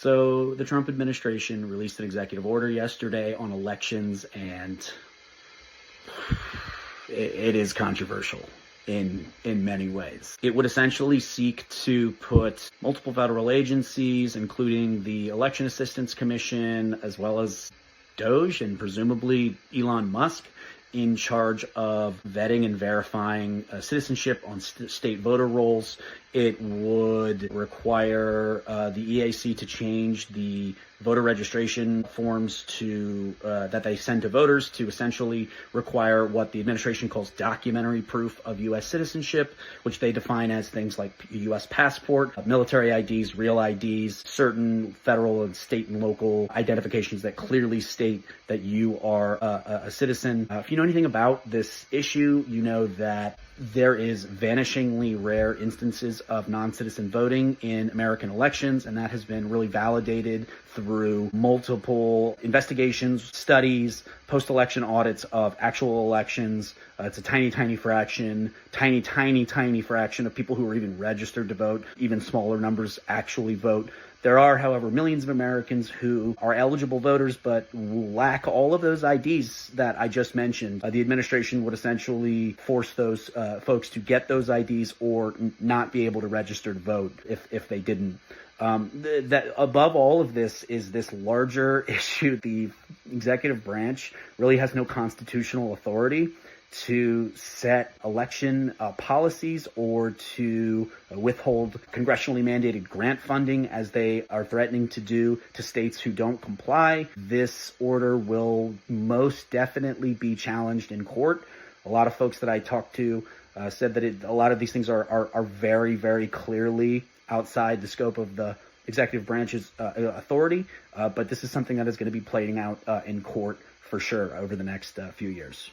So the Trump administration released an executive order yesterday on elections, and it is controversial in many ways. It would essentially seek to put multiple federal agencies, including the Election Assistance Commission, as well as DOJ and presumably Elon Musk, in charge of vetting and verifying citizenship on state voter rolls. It would require the EAC to change the voter registration forms to that they send to voters to essentially require what the administration calls documentary proof of U.S. citizenship, which they define as things like U.S. passport, military IDs, real IDs, certain federal and state and local identifications that clearly state that you are a citizen. If you know anything about this issue, you know that there is vanishingly rare instances of non-citizen voting in American elections, and that has been really validated through multiple investigations, studies, post-election audits of actual elections. It's a tiny fraction of people who are even registered to vote. Even smaller numbers actually vote. There are, however, millions of Americans who are eligible voters but lack all of those IDs that I just mentioned. The administration would essentially force those folks to get those IDs or not be able to register to vote if they didn't. That above all of this is this larger issue. The executive branch really has no constitutional authority to set election policies or to withhold congressionally mandated grant funding, as they are threatening to do to states who don't comply. This order will most definitely be challenged in court. A lot of folks that I talked to said that a lot of these things are very clearly outside the scope of the executive branch's authority, but this is something that is going to be playing out in court for sure over the next few years.